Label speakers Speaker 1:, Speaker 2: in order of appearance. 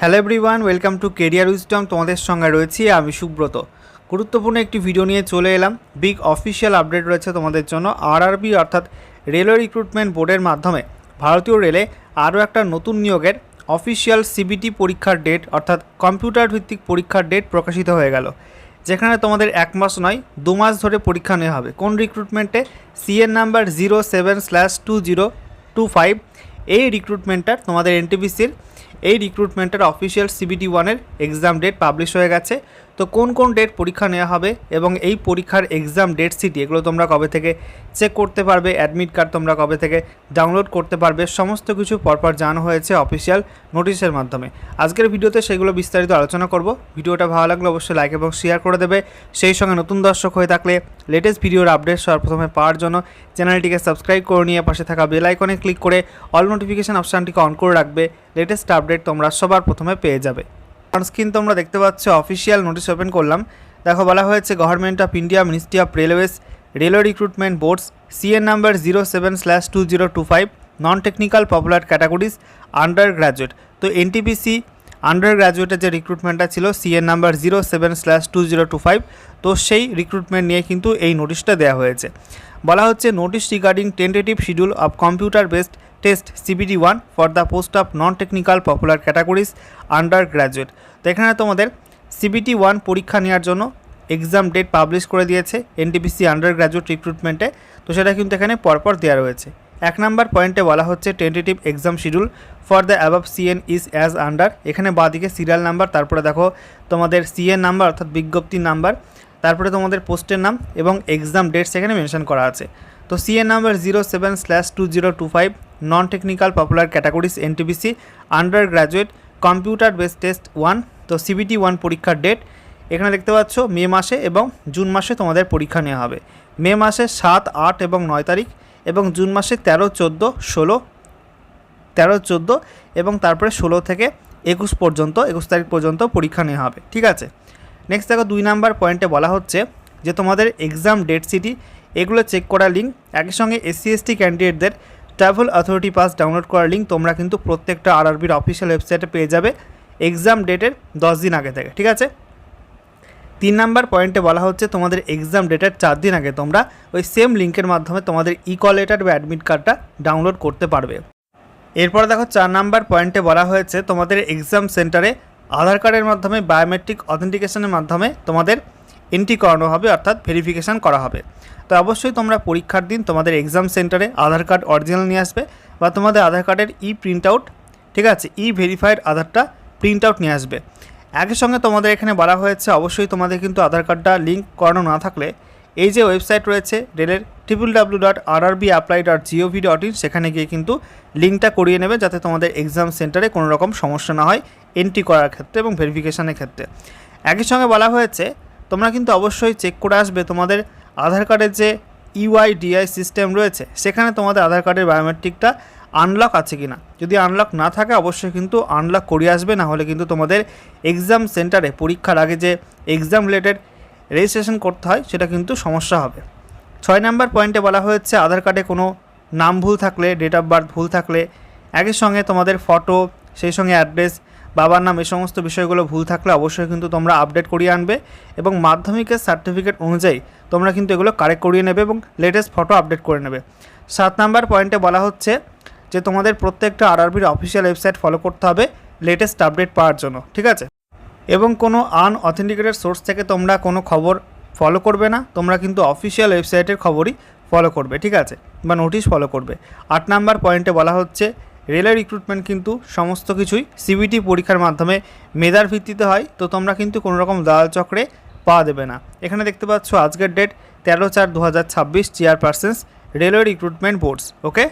Speaker 1: Hello everyone, welcome to career wisdom. তোমাদের সঙ্গে রয়েছি আমি সুব্রত। গুরুত্বপূর্ণ একটি ভিডিও নিয়ে চলে এলাম। বিগ অফিসিয়াল আপডেট রয়েছে তোমাদের জন্য। আরআরবি অর্থাৎ রেলওয়ে রিক্রুটমেন্ট বোর্ডের মাধ্যমে ভারতীয় রেলে আরও একটা নতুন নিয়োগের অফিসিয়াল সিবিটি পরীক্ষার ডেট অর্থাৎ কম্পিউটার ভিত্তিক পরীক্ষার ডেট প্রকাশিত হয়ে গেল, যেখানে তোমাদের 1 মাস নয় 2 মাস ধরে পরীক্ষা নেওয়া হবে। কোন রিক্রুটমেন্টে? সিএন নাম্বার 07/2025 এই রিক্রুটমেন্টটার তোমাদের এনটিপিসির এই রিক্রুটমেন্টের অফিসিয়াল সিবিটি 1-এর এক্সাম ডেট পাবলিশ হয়ে গেছে। তো কোন কোন ডেট পরীক্ষা নেওয়া হবে এবং এই পরীক্ষার এক্সাম ডেট সিটি এগুলো তোমরা কবে থেকে চেক করতে পারবে, অ্যাডমিট কার্ড তোমরা কবে থেকে ডাউনলোড করতে পারবে, সমস্ত কিছু পরপর জানানো হয়েছে অফিসিয়াল নোটিশের মাধ্যমে। আজকের ভিডিওতে সেগুলো বিস্তারিত আলোচনা করব। ভিডিওটা ভালো লাগলে অবশ্যই লাইক এবং শেয়ার করে দেবে। সেই সঙ্গে নতুন দর্শক হয়ে থাকলে লেটেস্ট ভিডিওর আপডেট সবার প্রথমে পাওয়ার জন্য চ্যানেলটিকে সাবস্ক্রাইব করে নিয়ে পাশে থাকা বেল আইকনে ক্লিক করে অল নোটিফিকেশান অপশানটিকে অন করে রাখবে। লেটেস্ট আপডেট তোমরা সবার প্রথমে পেয়ে যাবে। স্ক্রিন তোমরা দেখতে পাচ্ছ, অফিসিয়াল নোটিশ ওপেন করলাম। দেখো, বলা হয়েছে government of India, ministry of railways, railway recruitment boards, CN number 07/2025, non technical popular categories, under graduate. তো এনটিপিসি আন্ডার গ্র্যাজুয়েটের যে রিক্রুটমেন্টটা ছিল সিএন নাম্বার 07/2025, তো সেই রিক্রুটমেন্ট নিয়ে কিন্তু এই নোটিশটা দেওয়া হয়েছে। বলা হচ্ছে notice regarding tentative schedule of computer based test CBT 1 for the post of non technical popular categories under graduate. তো এখানে তোমাদের সিবিটি 1 পরীক্ষা নেওয়ার জন্য এক্সাম ডেট পাবলিশ করে দিয়েছে এনটিপিসি আন্ডার গ্র্যাজুয়েট রিক্রুটমেন্টে। তো সেটা কিন্তু এখানে পরপর দেওয়া রয়েছে। 1 নম্বর পয়েন্টে বলা হচ্ছে tentative exam schedule for the above CN is as under. এখানে বাঁদিকে সিরিয়াল নাম্বার, তারপরে দেখো তোমাদের সিএন নাম্বার অর্থাৎ বিজ্ঞপ্তির নাম্বার, তারপরে তোমাদের পোস্টের নাম এবং এক্সাম ডেট সেখানে মেনশন করা আছে। তো CN number 07/2025, non technical popular categories NTPC under graduate computer based test 1। তো সিবিটি 1 পরীক্ষার ডেট এখানে দেখতে পাচ্ছ মে মাসে এবং জুন মাসে তোমাদের পরীক্ষা নেওয়া হবে। মে মাসে 7, 8 এবং 9 তারিখ এবং জুন মাসে 13, 14 এবং তারপরে 16 থেকে 21 তারিখ পর্যন্ত পরীক্ষা নেওয়া হবে। ঠিক আছে। নেক্সট দেখো, 2 নম্বর পয়েন্টে বলা হচ্ছে যে তোমাদের এক্সাম ডেট সিটি এগুলো চেক করার লিঙ্ক, একই সঙ্গে SC/ST ক্যান্ডিডেটদের ট্রাভেল অথরিটি পাস ডাউনলোড করার লিঙ্ক তোমরা কিন্তু প্রত্যেকটা আরআরবির অফিসিয়াল ওয়েবসাইটে পেয়ে যাবে এক্সাম ডেটের 10 দিন আগে থেকে। ঠিক আছে। 3 নম্বর পয়েন্টে বলা হচ্ছে তোমাদের এক্সাম ডেটের 4 দিন আগে তোমরা ওই সেম লিঙ্কের মাধ্যমে তোমাদের কল লেটার বা অ্যাডমিট কার্ডটা ডাউনলোড করতে পারবে। এরপর দেখো 4 নম্বর পয়েন্টে বলা হয়েছে তোমাদের এক্সাম সেন্টারে আধার কার্ডের মাধ্যমে বায়োমেট্রিক অথেন্টিকেশনের মাধ্যমে তোমাদের এন্ট্রি করানো হবে, অর্থাৎ ভেরিফিকেশান করা হবে। তো অবশ্যই তোমরা পরীক্ষার দিন তোমাদের এক্সাম সেন্টারে আধার কার্ড অরিজিনাল নিয়ে আসবে বা তোমাদের আধার কার্ডের প্রিন্ট আউট, ঠিক আছে, ভেরিফাইড আধারটা প্রিন্ট আউট নিয়ে আসবে। একই সঙ্গে তোমাদের এখানে বলা হয়েছে অবশ্যই তোমাদের কিন্তু আধার কার্ডটা লিঙ্ক করানো না থাকলে এই যে ওয়েবসাইট রয়েছে রেলের www.rrbapply.gov.in, সেখানে গিয়ে কিন্তু লিঙ্কটা করিয়ে নেবে যাতে তোমাদের এক্সাম সেন্টারে কোনো রকম সমস্যা না হয় এন্ট্রি করার ক্ষেত্রে এবং ভেরিফিকেশানের ক্ষেত্রে। একই সঙ্গে বলা হয়েছে তোমরা কিন্তু অবশ্যই চেক করে আসবে তোমাদের আধার কার্ডের যে UIDI সিস্টেম রয়েছে সেখানে তোমাদের আধার কার্ডের বায়োমেট্রিকটা আনলক আছে কি না। যদি আনলক না থাকে অবশ্যই কিন্তু আনলক করিয়ে আসবে, না হলে কিন্তু তোমাদের এক্সাম সেন্টারে পরীক্ষার আগে যে এক্সাম রিলেটেড রেজিস্ট্রেশন করতে হয় সেটা কিন্তু সমস্যা হবে। 6 নম্বর পয়েন্টে বলা হয়েছে আধার কার্ডে কোনো নাম ভুল থাকলে, ডেট অফ বার্থ ভুল থাকলে, একই সঙ্গে তোমাদের ফটো, সেই সঙ্গে অ্যাড্রেস, বাবার নাম, এই সমস্ত বিষয়গুলো ভুল থাকলে অবশ্যই কিন্তু তোমরা আপডেট করিয়ে আনবে এবং মাধ্যমিকের সার্টিফিকেট অনুযায়ী তোমরা কিন্তু এগুলো কারেক্ট করিয়ে নেবে এবং লেটেস্ট ফটো আপডেট করে নেবে। 7 নম্বর পয়েন্টে বলা হচ্ছে যে তোমাদের প্রত্যেকটা আরআরবির অফিসিয়াল ওয়েবসাইট ফলো করতে হবে লেটেস্ট আপডেট পাওয়ার জন্য। ঠিক আছে। এবং কোনো আনঅথেন্টিকেটেড সোর্স থেকে তোমরা কোনো খবর ফলো করবে না, তোমরা কিন্তু অফিসিয়াল ওয়েবসাইটের খবরই ফলো করবে। ঠিক আছে, বা নোটিশ ফলো করবে। 8 নম্বর পয়েন্টে বলা হচ্ছে রেলের রিক্রুটমেন্ট কিন্তু সমস্ত কিছুই সিবিটি পরীক্ষার মাধ্যমে মেধার ভিত্তিতে হয়। তো তোমরা কিন্তু কোনো রকম দালাল চক্রে পা দেবে না। এখানে দেখতে পাচ্ছ আজকের date 13/4/2026, chairpersons railway recruitment boards. ওকে।